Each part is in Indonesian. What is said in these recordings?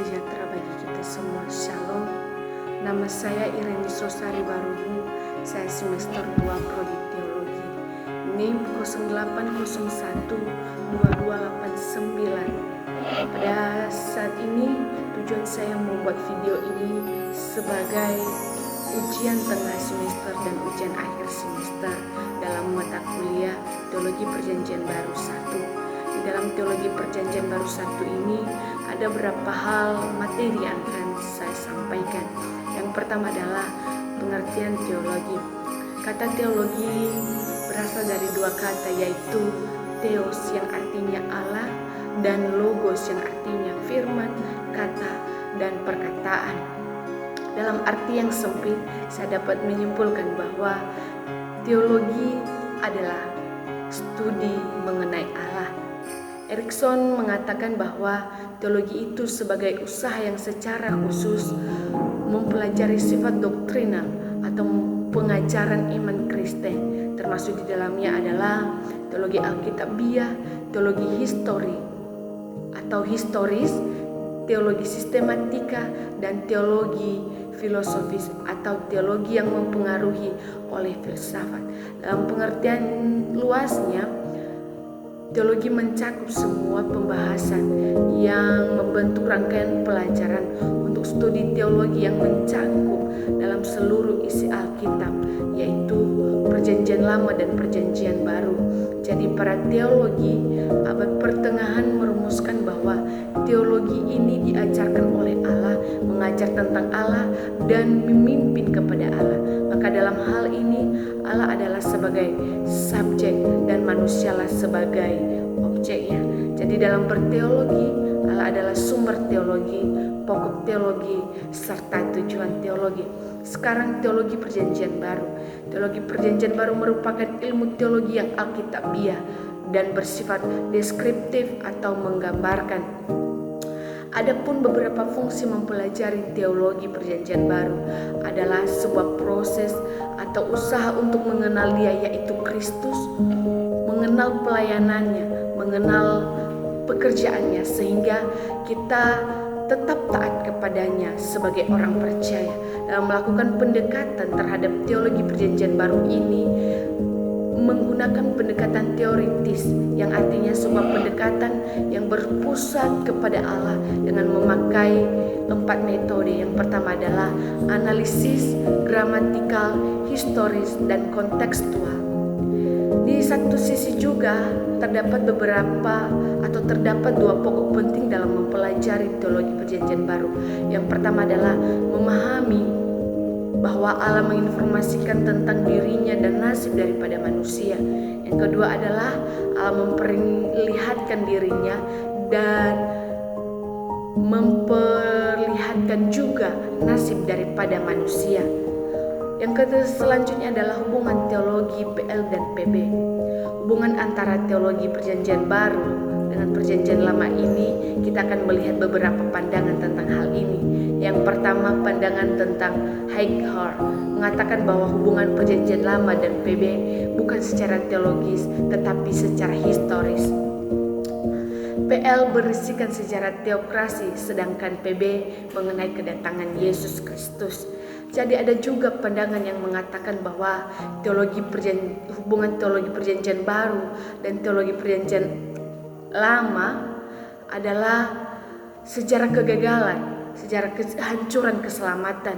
sejahtera bagi kita semua. Shalom. Nama saya Irene Sosari Baruhu. Saya semester 2 Prodi Teologi. NIM 08012289. Pada saat ini tujuan saya membuat video ini sebagai ujian tengah semester dan ujian akhir semester dalam mata kuliah Teologi Perjanjian Baru 1. Di dalam Teologi Perjanjian Baru 1 ini ada beberapa hal materi yang akan saya sampaikan. Yang pertama adalah pengertian teologi. Kata teologi berasal dari dua kata, yaitu theos yang artinya Allah dan logos yang artinya firman, kata, dan perkataan. Dalam arti yang sempit, saya dapat menyimpulkan bahwa teologi adalah studi mengenai Allah. Erikson mengatakan bahwa teologi itu sebagai usaha yang secara khusus mempelajari sifat doktrinal atau pengajaran iman Kristen, termasuk di dalamnya adalah teologi Alkitabiah, teologi histori atau historis, teologi sistematika, dan teologi filosofis atau teologi yang mempengaruhi oleh filsafat. Dalam pengertian luasnya, teologi mencakup semua pembahasan yang membentuk rangkaian pelajaran untuk studi teologi yang mencakup dalam seluruh isi Alkitab, yaitu Perjanjian Lama dan Perjanjian Baru. Jadi para teologi abad pertengahan merumuskan bahwa teologi ini diajarkan oleh Allah, mengajar tentang Allah dan memimpin kepada Allah. Maka dalam hal ini Allah adalah sebagai subjek dan manusialah sebagai objeknya. Jadi dalam berteologi, Allah adalah sumber teologi, pokok teologi, serta tujuan teologi. Sekarang teologi Perjanjian Baru. Teologi Perjanjian Baru merupakan ilmu teologi yang alkitabiah dan bersifat deskriptif atau menggambarkan. Adapun beberapa fungsi mempelajari teologi Perjanjian Baru adalah sebuah proses atau usaha untuk mengenal Dia, yaitu Kristus, mengenal pelayanannya, mengenal pekerjaannya, sehingga kita tetap taat kepadanya sebagai orang percaya. Dalam melakukan pendekatan terhadap teologi Perjanjian Baru ini menggunakan pendekatan teoritis, yang artinya sebuah pendekatan yang berpusat kepada Allah dengan memakai 4 metode. Yang pertama adalah analisis, gramatikal, historis, dan kontekstual. Di satu sisi juga terdapat dua pokok penting dalam mempelajari teologi Perjanjian Baru. Yang pertama adalah memahami bahwa Allah menginformasikan tentang dirinya dan nasib daripada manusia. Yang kedua adalah Allah memperlihatkan dirinya dan memperlihatkan juga nasib daripada manusia. Yang selanjutnya adalah hubungan teologi PL dan PB. Hubungan antara teologi Perjanjian Baru dengan Perjanjian Lama ini, kita akan melihat beberapa pandangan tentang hal ini. Yang pertama, pandangan tentang Heighart mengatakan bahwa hubungan Perjanjian Lama dan PB bukan secara teologis tetapi secara historis. PL berisikan sejarah teokrasi, sedangkan PB mengenai kedatangan Yesus Kristus. Jadi ada juga pandangan yang mengatakan bahwa hubungan teologi Perjanjian Baru dan teologi Perjanjian Lama adalah sejarah kegagalan, sejarah kehancuran keselamatan.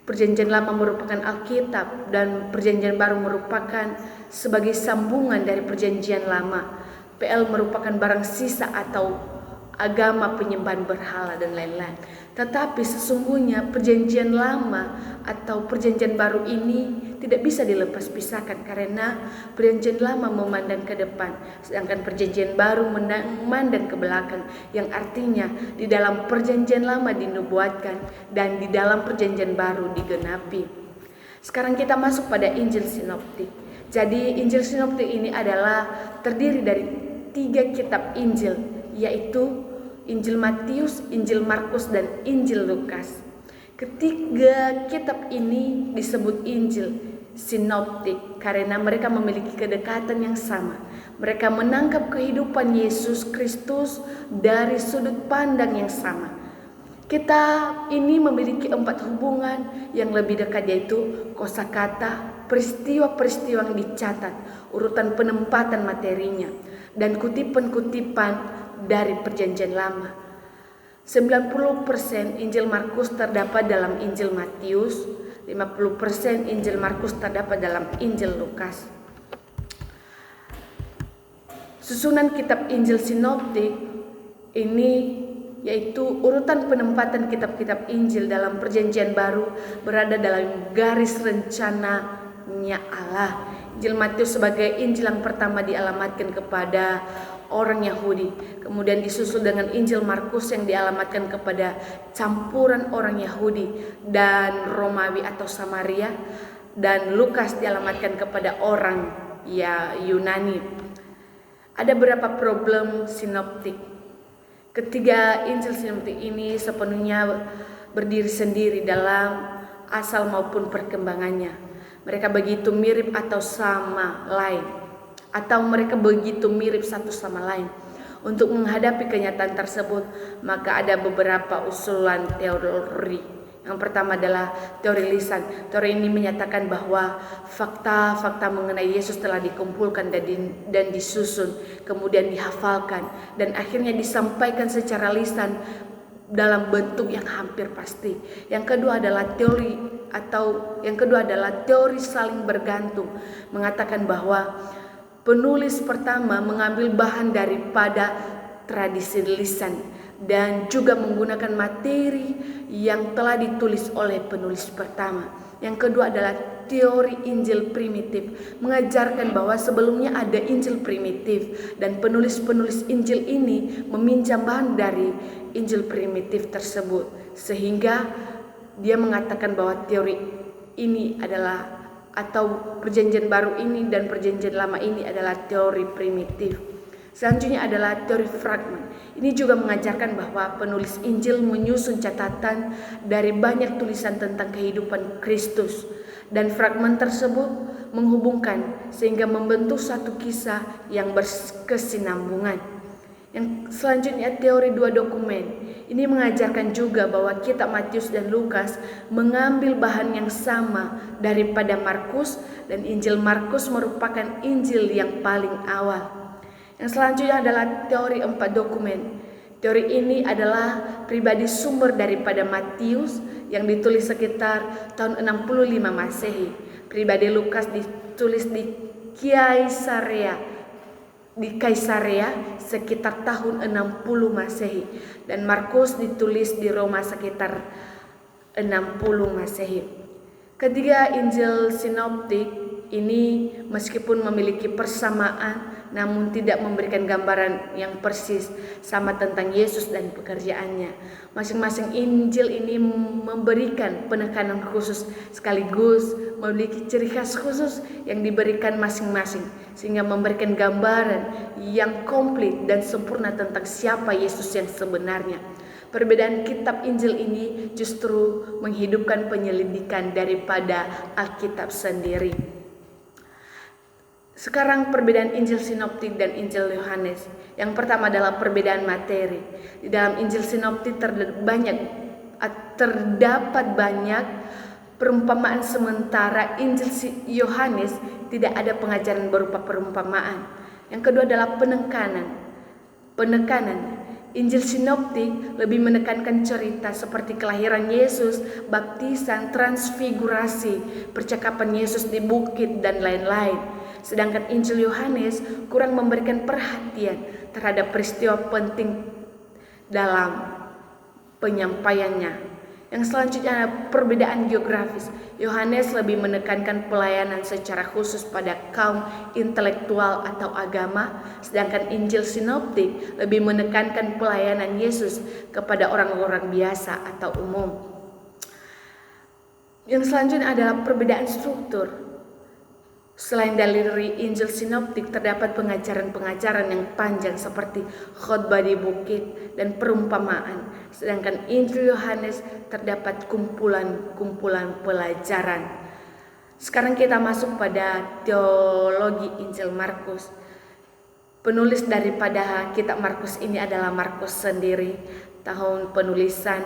Perjanjian Lama merupakan Alkitab dan Perjanjian Baru merupakan sebagai sambungan dari Perjanjian Lama. PL merupakan barang sisa atau agama penyembahan berhala dan lain-lain. Tetapi sesungguhnya Perjanjian Lama atau Perjanjian Baru ini tidak bisa dilepas pisahkan, karena Perjanjian Lama memandang ke depan, sedangkan Perjanjian Baru memandang ke belakang, yang artinya di dalam Perjanjian Lama dinubuatkan dan di dalam Perjanjian Baru digenapi. Sekarang kita masuk pada Injil Sinoptik. Jadi Injil Sinoptik ini adalah terdiri dari 3 kitab Injil, yaitu Injil Matius, Injil Markus, dan Injil Lukas. Ketiga kitab ini disebut Injil Sinoptik karena mereka memiliki kedekatan yang sama. Mereka menangkap kehidupan Yesus Kristus dari sudut pandang yang sama. Kitab ini memiliki 4 hubungan yang lebih dekat, yaitu kosakata, peristiwa-peristiwa yang dicatat, urutan penempatan materinya, dan kutipan-kutipan dari Perjanjian Lama. 90% Injil Markus terdapat dalam Injil Matius, 50% Injil Markus terdapat dalam Injil Lukas. Susunan kitab Injil Sinoptik ini yaitu urutan penempatan kitab-kitab Injil dalam Perjanjian Baru berada dalam garis rencananya Allah. Injil Matius sebagai Injil yang pertama dialamatkan kepada orang Yahudi, kemudian disusul dengan Injil Markus yang dialamatkan kepada campuran orang Yahudi dan Romawi atau Samaria, dan Lukas dialamatkan kepada orang Yunani. Ada beberapa problem sinoptik. Ketiga Injil sinoptik ini sepenuhnya berdiri sendiri dalam asal maupun perkembangannya. Mereka begitu mirip atau sama lain, atau mereka begitu mirip satu sama lain. Untuk menghadapi kenyataan tersebut, maka ada beberapa usulan teori. Yang pertama adalah teori lisan. Teori ini menyatakan bahwa fakta-fakta mengenai Yesus telah dikumpulkan dan disusun, kemudian dihafalkan, dan akhirnya disampaikan secara lisan dalam bentuk yang hampir pasti. Yang kedua adalah teori saling bergantung, mengatakan bahwa penulis pertama mengambil bahan daripada tradisi lisan dan juga menggunakan materi yang telah ditulis oleh penulis pertama. Yang kedua adalah teori Injil primitif, mengajarkan bahwa sebelumnya ada Injil primitif dan penulis-penulis Injil ini meminjam bahan dari Injil primitif tersebut, sehingga dia mengatakan bahwa teori ini adalah, atau Perjanjian Baru ini dan Perjanjian Lama ini adalah teori primitif. Selanjutnya adalah teori fragmen. Ini juga mengajarkan bahwa penulis Injil menyusun catatan dari banyak tulisan tentang kehidupan Kristus, dan fragmen tersebut menghubungkan sehingga membentuk satu kisah yang berkesinambungan. Yang selanjutnya teori 2 dokumen. Ini mengajarkan juga bahwa kitab Matius dan Lukas mengambil bahan yang sama daripada Markus, dan Injil Markus merupakan Injil yang paling awal. Yang selanjutnya adalah teori 4 dokumen. Teori ini adalah pribadi sumber daripada Matius yang ditulis sekitar tahun 65 Masehi. Pribadi Lukas ditulis di Kaisarea sekitar tahun 60 Masehi, dan Markus ditulis di Roma sekitar 60 Masehi. Ketiga Injil sinoptik ini meskipun memiliki persamaan namun tidak memberikan gambaran yang persis sama tentang Yesus dan pekerjaannya. Masing-masing Injil ini memberikan penekanan khusus sekaligus memiliki ciri khas khusus yang diberikan masing-masing, sehingga memberikan gambaran yang komplit dan sempurna tentang siapa Yesus yang sebenarnya. Perbedaan kitab Injil ini justru menghidupkan penyelidikan daripada Alkitab sendiri. Sekarang perbedaan Injil Sinoptik dan Injil Yohanes. Yang pertama adalah perbedaan materi. Di dalam Injil Sinoptik terdapat banyak perumpamaan, sementara Injil Yohanes tidak ada pengajaran berupa perumpamaan. Yang kedua adalah penekanan. Injil Sinoptik lebih menekankan cerita seperti kelahiran Yesus, baptisan, transfigurasi, percakapan Yesus di bukit, dan lain-lain. Sedangkan Injil Yohanes kurang memberikan perhatian terhadap peristiwa penting dalam penyampaiannya. Yang selanjutnya adalah perbedaan geografis. Yohanes lebih menekankan pelayanan secara khusus pada kaum intelektual atau agama, sedangkan Injil Sinoptik lebih menekankan pelayanan Yesus kepada orang-orang biasa atau umum. Yang selanjutnya adalah perbedaan struktur. Selain dari Injil Sinoptik terdapat pengajaran-pengajaran yang panjang seperti khotbah di bukit dan perumpamaan, sedangkan Injil Yohanes terdapat kumpulan-kumpulan pelajaran. Sekarang kita masuk pada teologi Injil Markus. Penulis daripada kitab Markus ini adalah Markus sendiri. Tahun penulisan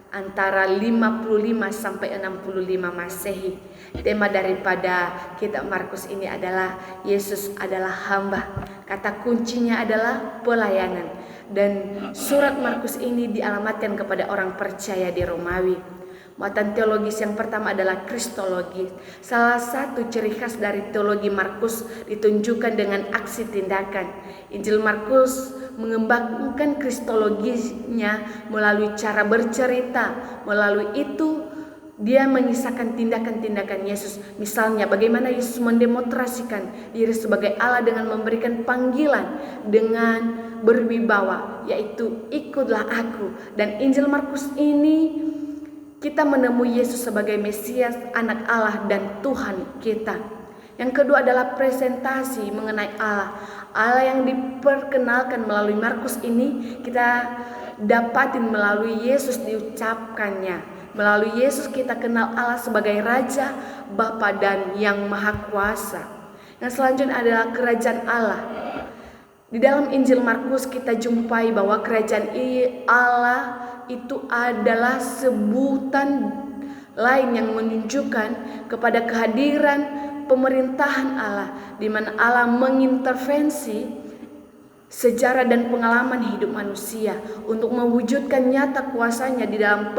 antara 55 sampai 65 Masehi. Tema daripada kitab Markus ini adalah Yesus adalah hamba. Kata kuncinya adalah pelayanan. Dan surat Markus ini dialamatkan kepada orang percaya di Romawi. Muatan teologis yang pertama adalah kristologi. Salah satu ciri khas dari teologi Markus ditunjukkan dengan aksi tindakan. Injil Markus mengembangkan kristologinya melalui cara bercerita. Melalui itu dia mengisahkan tindakan-tindakan Yesus. Misalnya bagaimana Yesus mendemonstrasikan diri sebagai Allah dengan memberikan panggilan dengan berwibawa, yaitu ikutlah aku. Dan Injil Markus ini kita menemui Yesus sebagai Mesias, anak Allah dan Tuhan kita. Yang kedua adalah presentasi mengenai Allah. Allah yang diperkenalkan melalui Markus ini kita dapatin melalui Yesus diucapkannya. Melalui Yesus kita kenal Allah sebagai Raja, Bapa dan yang Maha Kuasa. Yang selanjutnya adalah kerajaan Allah. Di dalam Injil Markus kita jumpai bahwa kerajaan Allah itu adalah sebutan lain yang menunjukkan kepada kehadiran pemerintahan Allah, di mana Allah mengintervensi sejarah dan pengalaman hidup manusia untuk mewujudkan nyata kuasanya di dalam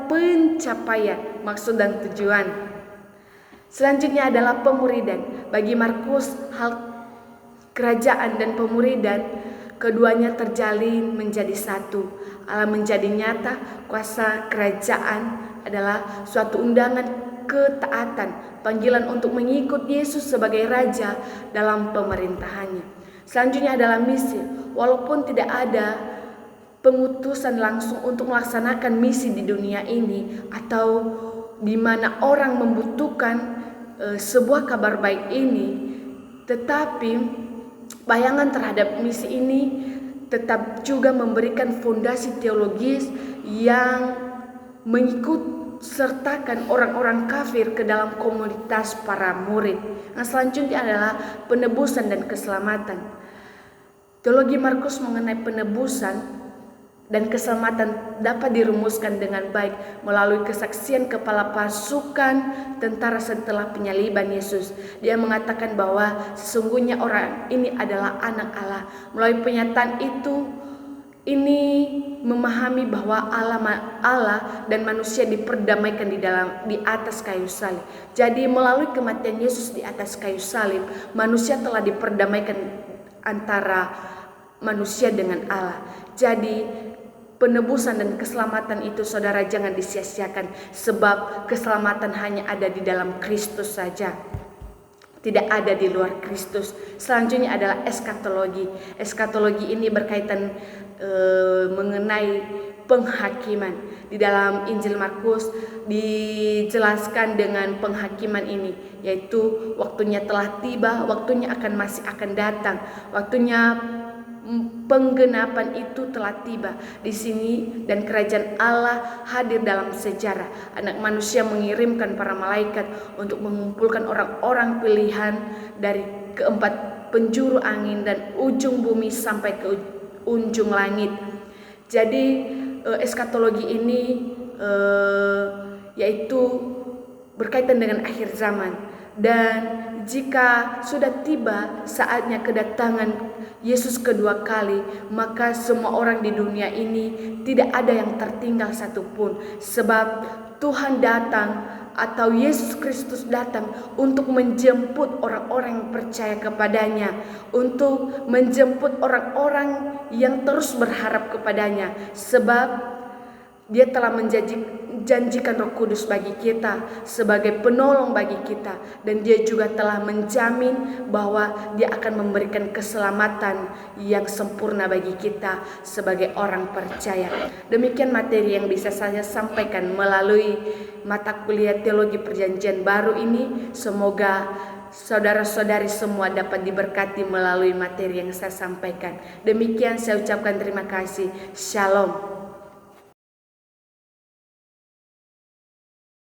pencapaian maksud dan tujuan. Selanjutnya adalah pemuridan. Bagi Markus, hal kerajaan dan pemuridan keduanya terjalin menjadi satu. Allah menjadi nyata, kuasa kerajaan adalah suatu undangan ketaatan, panggilan untuk mengikut Yesus sebagai Raja dalam pemerintahannya. Selanjutnya adalah misi. Walaupun tidak ada pengutusan langsung untuk melaksanakan misi di dunia ini, atau di mana orang membutuhkan sebuah kabar baik ini, tetapi bayangan terhadap misi ini tetap juga memberikan fondasi teologis yang mengikut sertakan orang-orang kafir ke dalam komunitas para murid. Nah, selanjutnya adalah penebusan dan keselamatan. Teologi Markus mengenai penebusan dan keselamatan dapat dirumuskan dengan baik melalui kesaksian kepala pasukan tentara setelah penyaliban Yesus. Dia mengatakan bahwa sesungguhnya orang ini adalah anak Allah. Melalui pernyataan itu, ini memahami bahwa Allah dan manusia diperdamaikan di atas kayu salib. Jadi melalui kematian Yesus di atas kayu salib, manusia telah diperdamaikan antara manusia dengan Allah. Jadi penebusan dan keselamatan itu saudara jangan disia-siakan, sebab keselamatan hanya ada di dalam Kristus saja, tidak ada di luar Kristus. Selanjutnya adalah eskatologi. Eskatologi ini berkaitan mengenai penghakiman. Di dalam Injil Markus dijelaskan dengan penghakiman ini, yaitu waktunya telah tiba, waktunya masih akan datang, waktunya penggenapan itu telah tiba di sini, dan kerajaan Allah hadir dalam sejarah. Anak manusia mengirimkan para malaikat untuk mengumpulkan orang-orang pilihan dari keempat penjuru angin dan ujung bumi sampai ke ujung langit. Jadi eskatologi ini yaitu berkaitan dengan akhir zaman, dan jika sudah tiba saatnya kedatangan Yesus kedua kali, maka semua orang di dunia ini tidak ada yang tertinggal satupun, sebab Tuhan datang atau Yesus Kristus datang untuk menjemput orang-orang yang percaya kepadanya, untuk menjemput orang-orang yang terus berharap kepadanya, sebab Dia telah menjanjikan Roh Kudus bagi kita sebagai penolong bagi kita, dan Dia juga telah menjamin bahwa Dia akan memberikan keselamatan yang sempurna bagi kita sebagai orang percaya. Demikian materi yang bisa saya sampaikan melalui mata kuliah Teologi Perjanjian Baru ini. Semoga saudara-saudari semua dapat diberkati melalui materi yang saya sampaikan. Demikian saya ucapkan terima kasih. Shalom.